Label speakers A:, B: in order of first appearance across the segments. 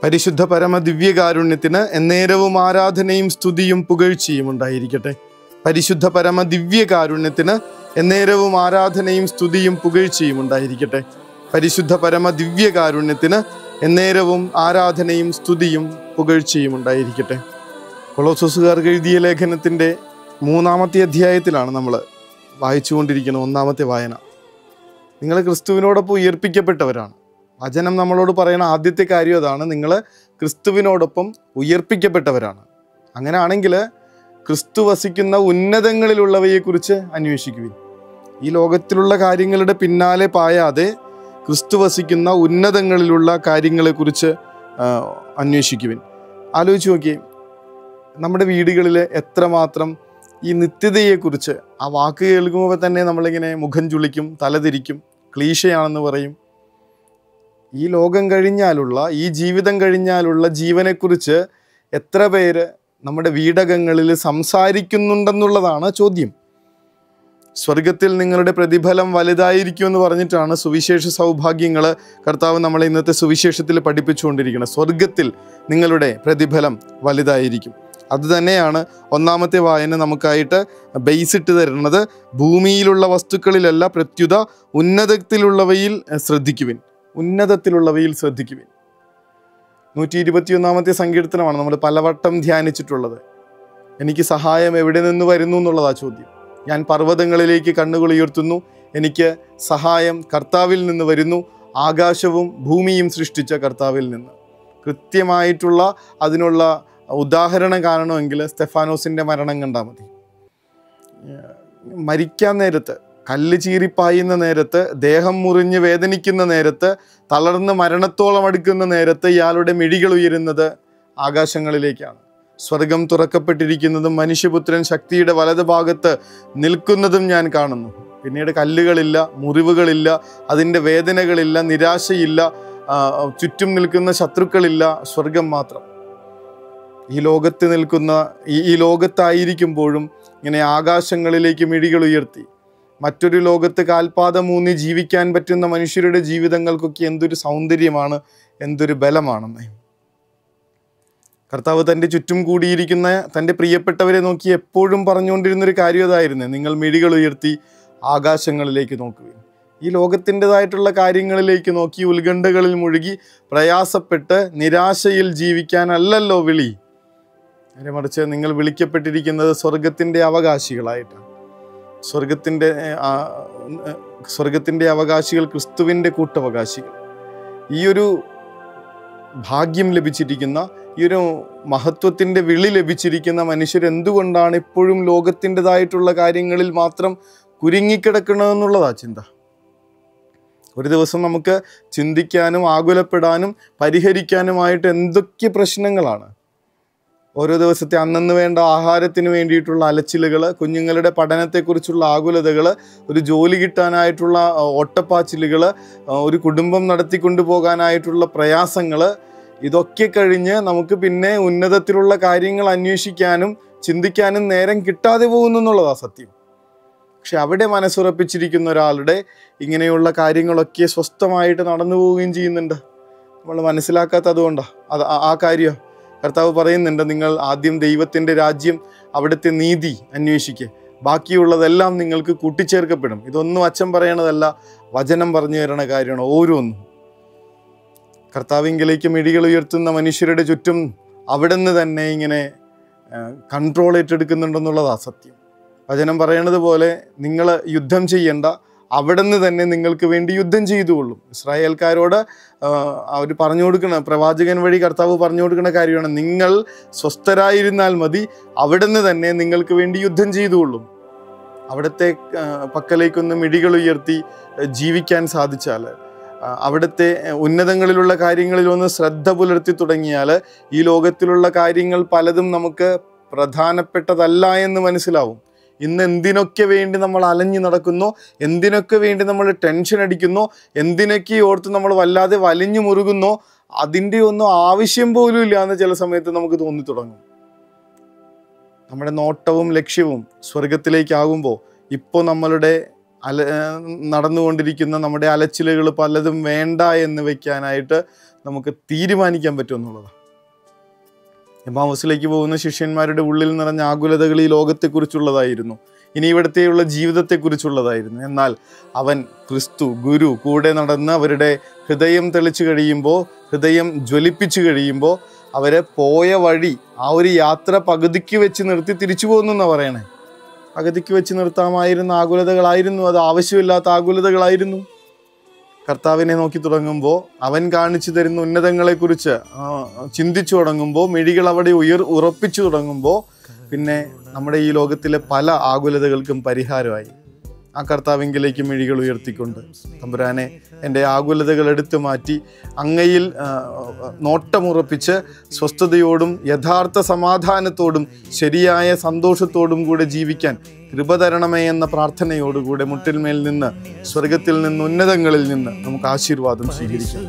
A: പരിശുദ്ധ പരമ ദിവ്യകാരുണ്യത്തിന് എന്നേരവും ആരാധനയും സ്തുതിയും പുകഴ്ചയും ഉണ്ടായിരിക്കട്ടെ. പരിശുദ്ധ പരമ ദിവ്യകാരുണ്യത്തിന് എന്നേരവും ആരാധനയും സ്തുതിയും പുകഴ്ചയും ഉണ്ടായിരിക്കട്ടെ. പരിശുദ്ധ പരമ ദിവ്യകാരുണ്യത്തിന് എന്നേരവും ആരാധനയും സ്തുതിയും പുകഴ്ചയും ഉണ്ടായിരിക്കട്ടെ. കൊളോസ്സോസുകാർക്ക് എഴുതിയ ലേഖനത്തിൻ്റെ 3-ാമത്തെ അധ്യായത്തിലാണ് നമ്മൾ വായിച്ചുകൊണ്ടിരിക്കുന്ന 1-ാമത്തെ വായന. നിങ്ങൾ ക്രിസ്തുവിനോടൊപ്പം ഉയർപ്പിക്കപ്പെട്ടവരാണ്. വചനം നമ്മളോട് പറയുന്ന ആദ്യത്തെ കാര്യം അതാണ്, നിങ്ങൾ ക്രിസ്തുവിനോടൊപ്പം ഉയർപ്പിക്കപ്പെട്ടവരാണ്. അങ്ങനെയാണെങ്കിൽ ക്രിസ്തു വസിക്കുന്ന ഉന്നതങ്ങളിലുള്ളവയെക്കുറിച്ച് അന്വേഷിക്കുവിൻ. ഈ ലോകത്തിലുള്ള കാര്യങ്ങളുടെ പിന്നാലെ പായാതെ ക്രിസ്തു വസിക്കുന്ന ഉന്നതങ്ങളിലുള്ള കാര്യങ്ങളെക്കുറിച്ച് അന്വേഷിക്കുവിൻ. ആലോചിച്ച് നോക്കിയേ, നമ്മുടെ വീടുകളിൽ എത്രമാത്രം ഈ നിത്യതയെക്കുറിച്ച് ആ വാക്ക് കേൾക്കുമ്പോൾ തന്നെ നമ്മളിങ്ങനെ മുഖം ചുളിക്കും, തലതിരിക്കും, ക്ലീശയാണെന്ന് പറയും. ഈ ലോകം കഴിഞ്ഞാലുള്ള, ഈ ജീവിതം കഴിഞ്ഞാലുള്ള ജീവനെക്കുറിച്ച് എത്ര പേര് നമ്മുടെ വീടകങ്ങളിൽ സംസാരിക്കുന്നുണ്ടെന്നുള്ളതാണ് ചോദ്യം. സ്വർഗത്തിൽ നിങ്ങളുടെ പ്രതിഫലം വലുതായിരിക്കുമെന്ന് പറഞ്ഞിട്ടാണ് സുവിശേഷ സൗഭാഗ്യങ്ങൾ കർത്താവ് നമ്മളെ ഇന്നത്തെ സുവിശേഷത്തിൽ പഠിപ്പിച്ചുകൊണ്ടിരിക്കുന്നത്. സ്വർഗത്തിൽ നിങ്ങളുടെ പ്രതിഫലം വലുതായിരിക്കും. അതുതന്നെയാണ് 1-ാമത്തെ വായന നമുക്കായിട്ട് ബേസ് ഇട്ട് തരുന്നത്. ഭൂമിയിലുള്ള വസ്തുക്കളിലല്ല, പ്രത്യുത ഉന്നതത്തിലുള്ളവയിൽ ശ്രദ്ധിക്കുവിൻ. ഉന്നതത്തിലുള്ളവയിൽ ശ്രദ്ധിക്കുവിൻ. 121-ാമത്തെ സങ്കീർത്തനമാണ് നമ്മൾ പലവട്ടം ധ്യാനിച്ചിട്ടുള്ളത്. എനിക്ക് സഹായം എവിടെ നിന്ന് വരുന്നു എന്നുള്ളതാ ചോദ്യം. ഞാൻ പർവ്വതങ്ങളിലേക്ക് കണ്ണുകൾ ഉയർത്തുന്നു, എനിക്ക് സഹായം കർത്താവിൽ നിന്ന് വരുന്നു. ആകാശവും ഭൂമിയും സൃഷ്ടിച്ച കർത്താവിൽ നിന്ന്. കൃത്യമായിട്ടുള്ള അതിനുള്ള ഉദാഹരണം കാണണമെങ്കിൽ സ്തെഫാനോസിൻ്റെ മരണം കണ്ടാൽ മതി. മരിക്കാൻ നേരത്ത്, കല്ല് ചീറിപ്പായുന്ന നേരത്ത്, ദേഹം മുറിഞ്ഞ് വേദനിക്കുന്ന നേരത്ത്, തളർന്ന് മരണത്തോളം അടുക്കുന്ന നേരത്ത് ഇയാളുടെ മിഴികൾ ഉയരുന്നത് ആകാശങ്ങളിലേക്കാണ്. സ്വർഗം തുറക്കപ്പെട്ടിരിക്കുന്നതും മനുഷ്യപുത്രൻ ശക്തിയുടെ വലതുഭാഗത്ത് നിൽക്കുന്നതും ഞാൻ കാണുന്നു. പിന്നീട് കല്ലുകളില്ല, മുറിവുകളില്ല, അതിൻ്റെ വേദനകളില്ല, നിരാശയില്ല, ചുറ്റും നിൽക്കുന്ന ശത്രുക്കളില്ല, സ്വർഗം മാത്രം. ഈ ലോകത്ത് നിൽക്കുന്ന ഈ ലോകത്തായിരിക്കുമ്പോഴും ഇങ്ങനെ ആകാശങ്ങളിലേക്ക് മിഴികൾ ഉയർത്തി മറ്റൊരു ലോകത്ത് കാൽപാദമൂന്നി ജീവിക്കാൻ പറ്റുന്ന മനുഷ്യരുടെ ജീവിതങ്ങൾക്കൊക്കെ എന്തൊരു സൗന്ദര്യമാണ്, എന്തൊരു ബലമാണെന്ന്. കർത്താവ് തൻ്റെ ചുറ്റും കൂടിയിരിക്കുന്ന തൻ്റെ പ്രിയപ്പെട്ടവരെ നോക്കി എപ്പോഴും പറഞ്ഞുകൊണ്ടിരുന്നൊരു കാര്യം അതായിരുന്നു, നിങ്ങൾ മിഴികൾ ഉയർത്തി ആകാശങ്ങളിലേക്ക് നോക്കുകയും. ഈ ലോകത്തിൻ്റെതായിട്ടുള്ള കാര്യങ്ങളിലേക്ക് നോക്കി ഉത്കണ്ഠകളിൽ മുഴുകി പ്രയാസപ്പെട്ട് നിരാശയിൽ ജീവിക്കാനല്ലല്ലോ വിളി. അതിനെ മറിച്ച് നിങ്ങൾ വിളിക്കപ്പെട്ടിരിക്കുന്നത് സ്വർഗത്തിൻ്റെ അവകാശികളായിട്ടാണ്. സ്വർഗത്തിൻ്റെ അവകാശികൾ, ക്രിസ്തുവിൻ്റെ കൂട്ടവകാശികൾ. ഈ ഒരു ഭാഗ്യം ലഭിച്ചിരിക്കുന്ന, ഈ ഒരു മഹത്വത്തിൻ്റെ വിളി ലഭിച്ചിരിക്കുന്ന മനുഷ്യരെന്തുകൊണ്ടാണ് ഇപ്പോഴും ലോകത്തിൻ്റെതായിട്ടുള്ള കാര്യങ്ങളിൽ മാത്രം കുരുങ്ങിക്കിടക്കണമെന്നുള്ളതാ ചിന്ത. ഒരു ദിവസം നമുക്ക് ചിന്തിക്കാനും ആകുലപ്പെടാനും പരിഹരിക്കാനുമായിട്ട് എന്തൊക്കെ പ്രശ്നങ്ങളാണ്. ഓരോ ദിവസത്തെ അന്നന്ന് വേണ്ട ആഹാരത്തിന് വേണ്ടിയിട്ടുള്ള അലച്ചിലുകൾ, കുഞ്ഞുങ്ങളുടെ പഠനത്തെക്കുറിച്ചുള്ള ആകുലതകൾ, ഒരു ജോലി കിട്ടാനായിട്ടുള്ള ഓട്ടപ്പാച്ചിലുകൾ, ഒരു കുടുംബം നടത്തിക്കൊണ്ടു പോകാനായിട്ടുള്ള പ്രയാസങ്ങൾ, ഇതൊക്കെ കഴിഞ്ഞ് നമുക്ക് പിന്നെ ഉന്നതത്തിലുള്ള കാര്യങ്ങൾ അന്വേഷിക്കാനും ചിന്തിക്കാനും നേരം കിട്ടാതെ പോകുന്നു എന്നുള്ളതാണ് സത്യം. പക്ഷെ അവിടെ മനസ്സുറപ്പിച്ചിരിക്കുന്ന ഒരാളുടെ ഇങ്ങനെയുള്ള കാര്യങ്ങളൊക്കെ സ്വസ്ഥമായിട്ട് നടന്നു പോവുകയും ചെയ്യുന്നുണ്ട്. നമ്മൾ മനസ്സിലാക്കാത്തത് കൊണ്ടാണ് ആ കാര്യം. കർത്താവ് പറയുന്നുണ്ട്, നിങ്ങൾ ആദ്യം ദൈവത്തിൻ്റെ രാജ്യം, അവിടുത്തെ നീതി അന്വേഷിക്കുക, ബാക്കിയുള്ളതെല്ലാം നിങ്ങൾക്ക് കൂട്ടിച്ചേർക്കപ്പെടും. ഇതൊന്നും അച്ഛൻ പറയണതല്ല, വചനം പറഞ്ഞു തരണ കാര്യമാണ് ഓരോന്നും. കർത്താവിങ്കിലേക്ക് മിഴികൾ ഉയർത്തുന്ന മനുഷ്യരുടെ ചുറ്റും അവിടെ നിന്ന് തന്നെ ഇങ്ങനെ കൺട്രോൾ ഏറ്റെടുക്കുന്നുണ്ടെന്നുള്ളതാണ് സത്യം. വചനം പറയണത് പോലെ നിങ്ങൾ യുദ്ധം ചെയ്യേണ്ട, അവിടെ നിന്ന് തന്നെ നിങ്ങൾക്ക് വേണ്ടി യുദ്ധം ചെയ്തുകൊള്ളും. ഇസ്രായേൽക്കാരോട് അവർ പറഞ്ഞു കൊടുക്കുന്ന, പ്രവാചകൻ വഴി കർത്താവ് പറഞ്ഞു കൊടുക്കുന്ന കാര്യമാണ്, നിങ്ങൾ സ്വസ്ഥരായിരുന്നാൽ മതി, അവിടെ നിന്ന് തന്നെ നിങ്ങൾക്ക് വേണ്ടി യുദ്ധം ചെയ്തുകൊള്ളും. അവിടുത്തെ പക്കലേക്കൊന്ന് മിഴികൾ ഉയർത്തി ജീവിക്കാൻ സാധിച്ചാൽ, അവിടുത്തെ ഉന്നതങ്ങളിലുള്ള കാര്യങ്ങളിൽ ഒന്ന് ശ്രദ്ധ പുലർത്തി തുടങ്ങിയാൽ ഈ ലോകത്തിലുള്ള കാര്യങ്ങൾ പലതും നമുക്ക് പ്രധാനപ്പെട്ടതല്ല എന്ന് മനസ്സിലാവും. ഇന്ന് എന്തിനൊക്കെ വേണ്ടി നമ്മൾ അലഞ്ഞു നടക്കുന്നു, എന്തിനൊക്കെ വേണ്ടി നമ്മൾ ടെൻഷൻ അടിക്കുന്നു, എന്തിനൊക്കെ ഓർത്ത് നമ്മൾ വല്ലാതെ വലിഞ്ഞു മുറുകുന്നോ, അതിൻ്റെ ഒന്നും ആവശ്യം പോലും ഇല്ല എന്ന് ചില സമയത്ത് നമുക്ക് തോന്നി തുടങ്ങും. നമ്മുടെ നോട്ടവും ലക്ഷ്യവും സ്വർഗത്തിലേക്കാകുമ്പോൾ ഇപ്പോൾ നമ്മളുടെ നടന്നുകൊണ്ടിരിക്കുന്ന നമ്മുടെ അലച്ചിലുകൾ പലതും വേണ്ട എന്ന് വെക്കാനായിട്ട് നമുക്ക് തീരുമാനിക്കാൻ പറ്റുമെന്നുള്ളതാണ്. എമ്മാവൂസിലേക്ക് പോകുന്ന ശിഷ്യന്മാരുടെ ഉള്ളിൽ നിറഞ്ഞ ആകുലതകൾ ഈ ലോകത്തെക്കുറിച്ചുള്ളതായിരുന്നു, ഇനി ഇവിടത്തെയുള്ള ജീവിതത്തെക്കുറിച്ചുള്ളതായിരുന്നു. എന്നാൽ അവൻ ക്രിസ്തു ഗുരു കൂടെ നടന്ന് അവരുടെ ഹൃദയം തെളിച്ചു കഴിയുമ്പോൾ, ഹൃദയം ജ്വലിപ്പിച്ചു കഴിയുമ്പോൾ അവരെ പോയ വഴി, ആ ഒരു യാത്ര പകുതിക്ക് വെച്ച് നിർത്തി തിരിച്ചു പോകുന്നു എന്നാണ് പറയണേ. പകുതിക്ക് വെച്ച് നിർത്താമായിരുന്ന ആകുലതകളായിരുന്നു അത്, ആവശ്യമില്ലാത്ത ആകുലതകളായിരുന്നു. കർത്താവിനെ നോക്കി തുടങ്ങുമ്പോൾ, അവൻ കാണിച്ചു തരുന്ന ഉന്നതങ്ങളെക്കുറിച്ച് ചിന്തിച്ചു തുടങ്ങുമ്പോൾ, മിഴികൾ അവിടെ ഉറപ്പിച്ചു തുടങ്ങുമ്പോൾ, പിന്നെ നമ്മുടെ ഈ ലോകത്തിലെ പല ആകുലതകൾക്കും പരിഹാരമായി. ആ കർത്താവിങ്കിലേക്ക് മിഴികൾ ഉയർത്തിക്കൊണ്ട്, തമ്പുരാനെ എൻ്റെ ആകുലതകൾ എടുത്തു മാറ്റി അങ്ങയിൽ നോട്ടമുറപ്പിച്ച് സ്വസ്ഥതയോടും യഥാർത്ഥ സമാധാനത്തോടും ശരിയായ സന്തോഷത്തോടും കൂടെ ജീവിക്കാൻ കൃപ തരണമേ എന്ന പ്രാർത്ഥനയോടുകൂടെ മുട്ടിന്മേൽ നിന്ന്, സ്വർഗത്തിൽ നിന്ന്, ഉന്നതങ്ങളിൽ നിന്ന് നമുക്ക് ആശീർവാദം സ്വീകരിക്കാം.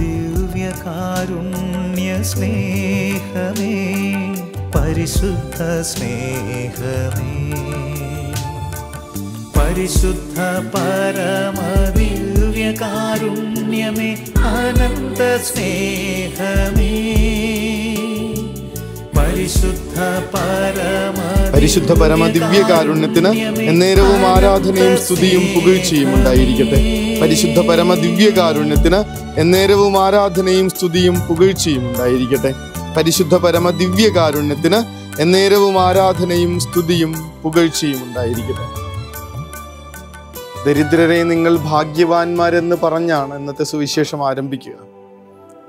B: ദിവ്യകാരുണ്യ സ്നേഹമേ, പരിശുദ്ധ സ്നേഹമേ, പരിശുദ്ധ പരമദിവ്യകാരുണ്യമേ, അനന്ത സ്നേഹമേ,
A: പരിശുദ്ധ പരമദിവ്യകാരുണ്യത്തിന് എന്നേരവും ആരാധനയും സ്തുതിയും പുകഴ്ചയും ഉണ്ടായിരിക്കട്ടെ. പരിശുദ്ധ പരമദിവ്യകാരുണ്യത്തിന് എന്നേരവും ആരാധനയും സ്തുതിയും പുകഴ്ചയും ഉണ്ടായിരിക്കട്ടെ. പരിശുദ്ധ പരമദിവ്യകാരുണ്യത്തിന് എന്നേരവും ആരാധനയും സ്തുതിയും പുകഴ്ചയും ഉണ്ടായിരിക്കട്ടെ. ദരിദ്രരെ നിങ്ങൾ ഭാഗ്യവാന്മാരെന്ന് പറഞ്ഞാണ് ഇന്നത്തെ സുവിശേഷം ആരംഭിക്കുക.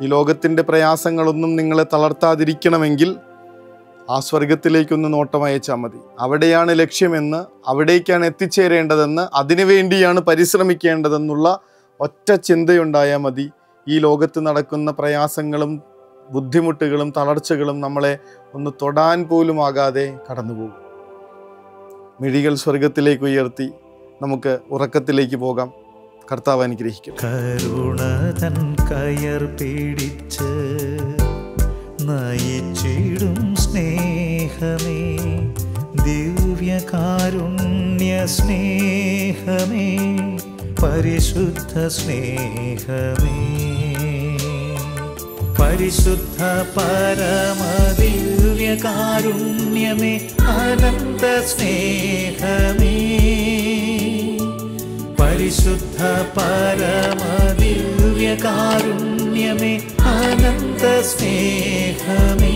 A: ഈ ലോകത്തിൻ്റെ പ്രയാസങ്ങളൊന്നും നിങ്ങളെ തളർത്താതിരിക്കണമെങ്കിൽ ആ സ്വർഗത്തിലേക്കൊന്ന് നോട്ടം അയച്ചാൽ മതി. അവിടെയാണ് ലക്ഷ്യമെന്ന്, അവിടേക്കാണ് എത്തിച്ചേരേണ്ടതെന്ന്, അതിനുവേണ്ടിയാണ് പരിശ്രമിക്കേണ്ടതെന്നുള്ള ഒറ്റ ചിന്തയുണ്ടായാൽ മതി. ഈ ലോകത്ത് നടക്കുന്ന പ്രയാസങ്ങളും ബുദ്ധിമുട്ടുകളും തളർച്ചകളും നമ്മളെ ഒന്ന് തൊടാൻ പോലും ആകാതെ കടന്നുപോകും. മിഴികൾ സ്വർഗത്തിലേക്ക് ഉയർത്തി നമുക്ക് ഉറക്കത്തിലേക്ക് പോകാം. കർത്താവ് അനുഗ്രഹിക്കട്ടെ.
B: കരുണ തൻ കയർ പിടിച്ച് നയിച്ചിടും സ്നേഹമേ, ദിവ്യകാരുണ്യ സ്നേഹമേ, പരിശുദ്ധ സ്നേഹമേ, പരിശുദ്ധ പരമദിവ്യകാരുണ്യമേ, അനന്ത സ്നേഹമേ, പരിശുദ്ധ പരമദിവ്യകാരുണ്യമേ, അനന്ത സ്നേഹമേ.